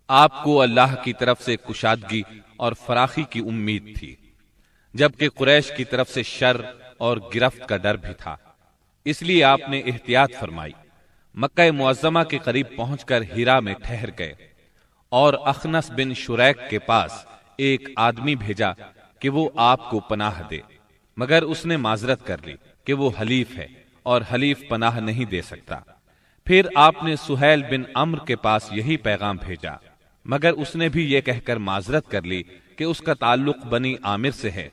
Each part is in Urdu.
آپ کو اللہ کی طرف سے کشادگی اور فراخی کی امید تھی، جبکہ قریش کی طرف سے شر اور گرفت کا ڈر بھی تھا، اس لیے آپ نے احتیاط فرمائی۔ مکہ معظمہ کے قریب پہنچ کر ہیرا میں ٹھہر گئے اور اخنس بن شریک کے پاس ایک آدمی بھیجا کہ وہ آپ کو پناہ دے، مگر اس نے معذرت کر لی کہ وہ حلیف ہے اور حلیف پناہ نہیں دے سکتا۔ پھر آپ نے سہیل بن عمرو کے پاس یہی پیغام بھیجا، مگر اس نے بھی یہ کہہ کر معذرت کر لی کہ اس کا تعلق بنی عامر سے ہے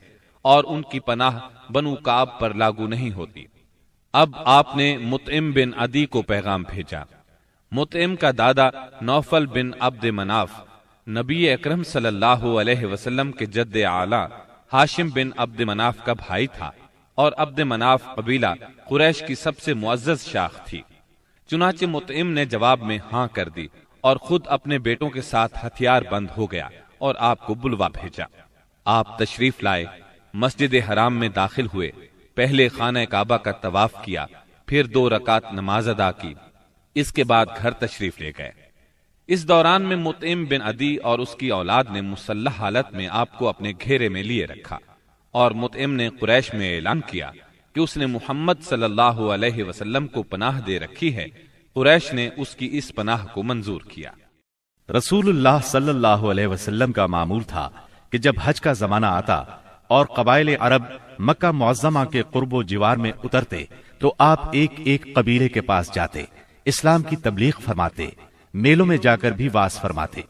اور ان کی پناہ بنو کعب پر لاگو نہیں ہوتی۔ اب آپ نے مطعم بن عدی کو پیغام بھیجا۔ مطعم کا دادا نوفل بن عبد مناف نبی اکرم صلی اللہ علیہ وسلم کے جد اعلیٰ ہاشم بن عبد مناف کا بھائی تھا، اور عبد مناف قبیلہ قریش کی سب سے معزز شاخ تھی۔ چنانچہ مطعم نے جواب میں ہاں کر دی اور خود اپنے بیٹوں کے ساتھ ہتھیار بند ہو گیا اور آپ کو بلوا بھیجا۔ آپ تشریف لائے، مسجد حرام میں داخل ہوئے، پہلے خانہ کعبہ کا طواف کیا، پھر 2 رکعت نماز ادا کی، اس کے بعد گھر تشریف لے گئے۔ اس دوران میں مطعم بن عدی اور اس کی اولاد نے مسلح حالت میں آپ کو اپنے گھیرے میں لیے رکھا، اور مطعم نے قریش میں اعلان کیا کہ اس نے محمد صلی اللہ علیہ وسلم کو پناہ دے رکھی ہے۔ قریش نے اس کی اس پناہ کو منظور کیا۔ رسول اللہ صلی اللہ علیہ وسلم کا معمول تھا کہ جب حج کا زمانہ آتا اور قبائل عرب مکہ معظمہ کے قرب و جوار میں اترتے تو آپ ایک ایک قبیلے کے پاس جاتے، اسلام کی تبلیغ فرماتے، میلوں میں جا کر بھی واعظ فرماتے،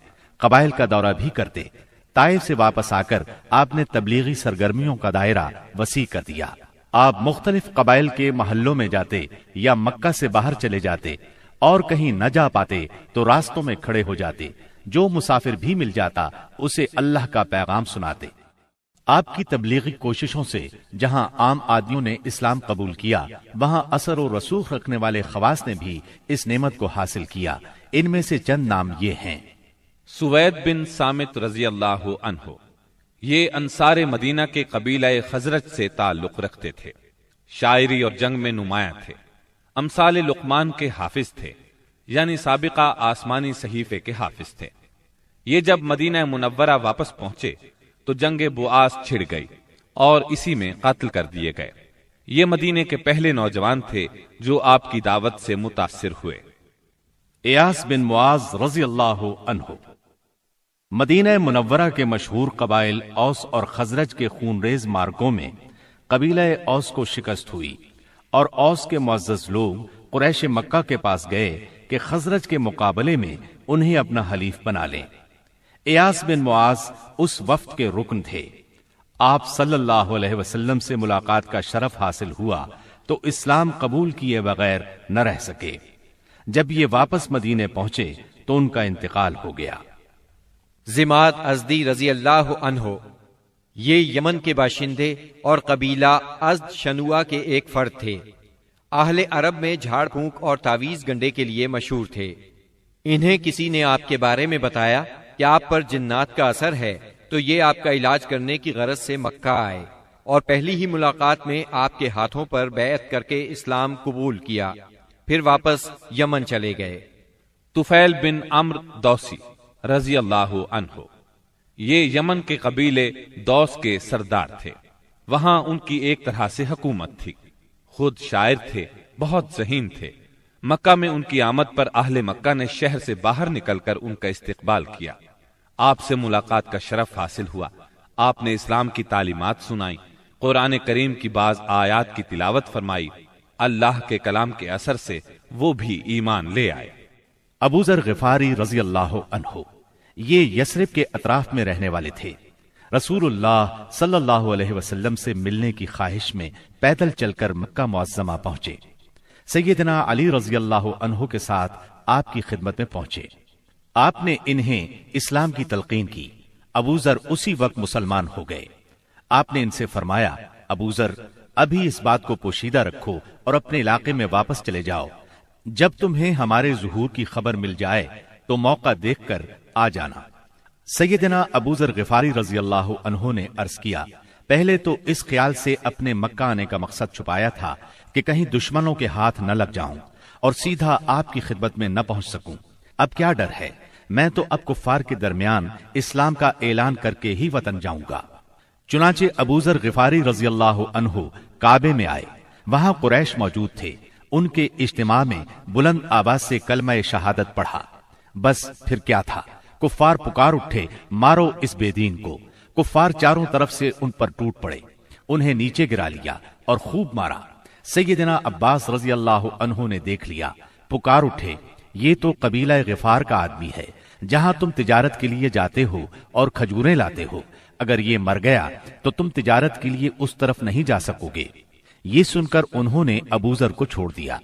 قبائل کا دورہ بھی کرتے۔ طائف سے واپس آ کر آپ نے تبلیغی سرگرمیوں کا دائرہ وسیع کر دیا۔ آپ مختلف قبائل کے محلوں میں جاتے یا مکہ سے باہر چلے جاتے، اور کہیں نہ جا پاتے تو راستوں میں کھڑے ہو جاتے، جو مسافر بھی مل جاتا اسے اللہ کا پیغام سناتے۔ آپ کی تبلیغی کوششوں سے جہاں عام آدمیوں نے اسلام قبول کیا، وہاں اثر و رسوخ رکھنے والے خواص نے بھی اس نعمت کو حاصل کیا۔ ان میں سے چند نام یہ ہیں: سوید بن صامت رضی اللہ عنہ، یہ انصار مدینہ کے قبیلہ خزرج سے تعلق رکھتے تھے، شاعری اور جنگ میں نمایاں تھے، امثال لقمان کے حافظ تھے، یعنی سابقہ آسمانی صحیفے کے حافظ تھے۔ یہ جب مدینہ منورہ واپس پہنچے تو جنگ بؤاس چھڑ گئی اور اسی میں قتل کر دیے گئے۔ یہ مدینے کے پہلے نوجوان تھے جو آپ کی دعوت سے متاثر ہوئے۔ ایاس بن معاذ رضی اللہ عنہ، مدینہ منورہ کے مشہور قبائل اوس اور خزرج کے خونریز مارکوں میں قبیلہ اوس کو شکست ہوئی، اور اوس کے معزز لوگ قریش مکہ کے پاس گئے کہ خزرج کے مقابلے میں انہیں اپنا حلیف بنا لیں۔ ایاس بن معاذ اس وفد کے رکن تھے۔ آپ صلی اللہ علیہ وسلم سے ملاقات کا شرف حاصل ہوا تو اسلام قبول کیے بغیر نہ رہ سکے۔ جب یہ واپس مدینے پہنچے تو ان کا انتقال ہو گیا۔ زماد ازدی رضی اللہ عنہ، یہ یمن کے باشندے اور قبیلہ ازد شنوا کے ایک فرد تھے۔ اہل عرب میں جھاڑ پھونک اور تعویذ گنڈے کے لیے مشہور تھے۔ انہیں کسی نے آپ کے بارے میں بتایا کہ آپ پر جنات کا اثر ہے، تو یہ آپ کا علاج کرنے کی غرض سے مکہ آئے، اور پہلی ہی ملاقات میں آپ کے ہاتھوں پر بیعت کر کے اسلام قبول کیا، پھر واپس یمن چلے گئے۔ طفیل بن عمرو دوسی رضی اللہ عنہ، یہ یمن کے قبیلے دوس کے سردار تھے۔ وہاں ان کی ایک طرح سے حکومت تھی۔ خود شاعر تھے، بہت ذہین تھے۔ مکہ میں ان کی آمد پر اہل مکہ نے شہر سے باہر نکل کر ان کا استقبال کیا۔ آپ سے ملاقات کا شرف حاصل ہوا۔ آپ نے اسلام کی تعلیمات سنائی، قرآن کریم کی بعض آیات کی تلاوت فرمائی۔ اللہ کے کلام کے اثر سے وہ بھی ایمان لے آئے۔ ابو ذر غفاری رضی اللہ عنہ، یہ یثرب کے اطراف میں رہنے والے تھے۔ رسول اللہ صلی اللہ علیہ وسلم سے ملنے کی خواہش میں پیدل چل کر مکہ معظمہ پہنچے۔ سیدنا علی رضی اللہ عنہ کے ساتھ آپ کی خدمت میں پہنچے۔ آپ نے انہیں اسلام کی تلقین کی۔ ابو ذر اسی وقت مسلمان ہو گئے۔ آپ نے ان سے فرمایا، ابو ذر، ابھی اس بات کو پوشیدہ رکھو اور اپنے علاقے میں واپس چلے جاؤ۔ جب تمہیں ہمارے ظہور کی خبر مل جائے تو موقع دیکھ کر آ جانا۔ سیدنا ابو ذر غفاری رضی اللہ عنہ نے عرض کیا، پہلے تو اس خیال سے اپنے مکہ آنے کا مقصد چھپایا تھا کہ کہیں دشمنوں کے ہاتھ نہ لگ جاؤں اور سیدھا آپ کی خدمت میں نہ پہنچ سکوں۔ اب کیا ڈر ہے؟ میں تو اب کفار کے درمیان اسلام کا اعلان کر کے ہی وطن جاؤں گا۔ چنانچہ ابو ذر غفاری رضی اللہ عنہ کعبے میں آئے، وہاں قریش موجود تھے۔ ان کے اجتماع میں بلند آواز سے کلمہ شہادت پڑھا۔ بس پھر کیا تھا، کفار پکار اٹھے، مارو اس بے دین کو۔ کفار چاروں طرف سے ان پر ٹوٹ پڑے، انہیں نیچے گرا لیا اور خوب مارا۔ سیدنا عباس رضی اللہ عنہ نے دیکھ لیا، پکار اٹھے، یہ تو قبیلہ غفار کا آدمی ہے، جہاں تم تجارت کے لیے جاتے ہو اور کھجوریں لاتے ہو، اگر یہ مر گیا تو تم تجارت کے لیے اس طرف نہیں جا سکو گے۔ یہ سن کر انہوں نے ابو ذر کو چھوڑ دیا۔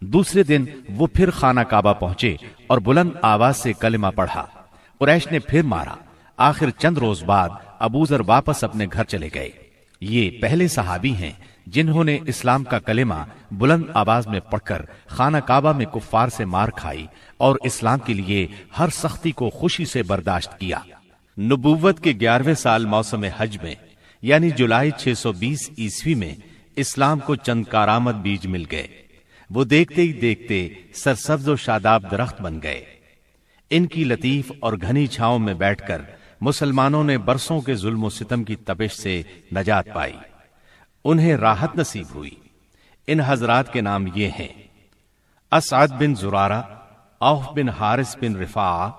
دوسرے دن وہ پھر خانہ کعبہ پہنچے اور بلند آواز سے کلمہ پڑھا۔ قریش نے پھر مارا۔ آخر چند روز بعد ابو ذر واپس اپنے گھر چلے گئے۔ یہ پہلے صحابی ہیں جنہوں نے اسلام کا کلمہ بلند آواز میں پڑھ کر خانہ کعبہ میں کفار سے مار کھائی اور اسلام کے لیے ہر سختی کو خوشی سے برداشت کیا۔ نبوت کے 11ویں سال موسم حج میں یعنی جولائی 620 عیسوی میں اسلام کو چند کارآمد بیج مل گئے۔ وہ دیکھتے ہی دیکھتے سرسبز و شاداب درخت بن گئے۔ ان کی لطیف اور گھنی چھاؤں میں بیٹھ کر مسلمانوں نے برسوں کے ظلم و ستم کی تپش سے نجات پائی، انہیں راحت نصیب ہوئی۔ ان حضرات کے نام یہ ہیں: اسعد بن زرارہ، اوف بن حارث بن رفاعہ،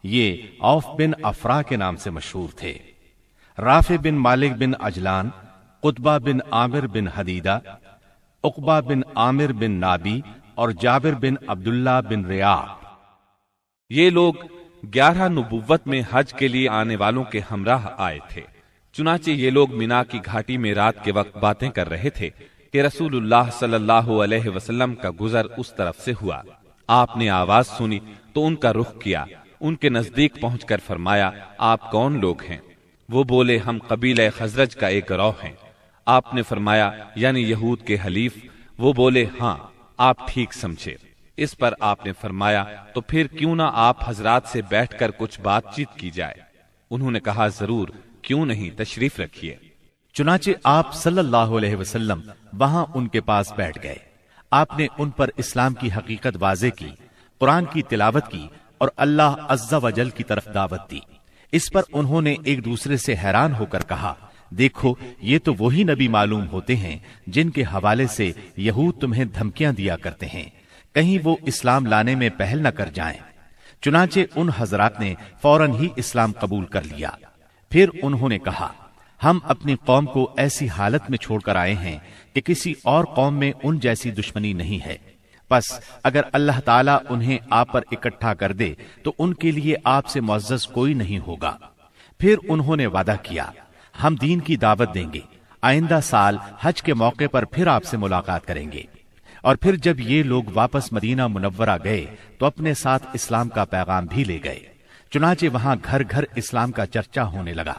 یہ اوف بن افرا کے نام سے مشہور تھے، رافع بن مالک بن عجلان، قطبہ بن عامر بن حدیدہ، عقبہ بن عامر بن نابی اور جابر بن عبداللہ بن ریاح۔ یہ لوگ 11 نبوت میں حج کے لیے آنے والوں کے ہمراہ آئے تھے۔ چنانچہ یہ لوگ مینا کی گھاٹی میں رات کے وقت باتیں کر رہے تھے کہ رسول اللہ صلی اللہ علیہ وسلم کا گزر اس طرف سے ہوا۔ آپ نے آواز سنی تو ان کا رخ کیا، ان کے نزدیک پہنچ کر فرمایا، آپ کون لوگ ہیں؟ وہ بولے، ہم قبیلہ خزرج کا ایک گروہ ہیں۔ آپ نے فرمایا، یعنی یہود کے حلیف؟ وہ بولے، ہاں، آپ ٹھیک سمجھے۔ اس پر آپ نے فرمایا، تو پھر کیوں نہ آپ حضرات سے بیٹھ کر کچھ بات چیت کی جائے؟ انہوں نے کہا، ضرور، کیوں نہیں، تشریف رکھیے۔ چنانچہ آپ صلی اللہ علیہ وسلم وہاں ان کے پاس بیٹھ گئے۔ آپ نے ان پر اسلام کی حقیقت واضح کی، قرآن کی تلاوت کی اور اللہ عز و جل کی طرف دعوت دی۔ اس پر انہوں نے ایک دوسرے سے حیران ہو کر کہا، دیکھو، یہ تو وہی نبی معلوم ہوتے ہیں جن کے حوالے سے یہود تمہیں دھمکیاں دیا کرتے ہیں، کہیں وہ اسلام لانے میں پہل نہ کر جائیں۔ چنانچہ ان حضرات نے فوراً ہی اسلام قبول کر لیا۔ پھر انہوں نے کہا، ہم اپنی قوم کو ایسی حالت میں چھوڑ کر آئے ہیں کہ کسی اور قوم میں ان جیسی دشمنی نہیں ہے، بس اگر اللہ تعالیٰ انہیں آپ پر اکٹھا کر دے تو ان کے لیے آپ سے معزز کوئی نہیں ہوگا۔ پھر انہوں نے وعدہ کیا، ہم دین کی دعوت دیں گے، آئندہ سال حج کے موقع پر پھر آپ سے ملاقات کریں گے۔ اور پھر جب یہ لوگ واپس مدینہ منورہ گئے تو اپنے ساتھ اسلام کا پیغام بھی لے گئے۔ چنانچہ وہاں گھر گھر اسلام کا چرچا ہونے لگا۔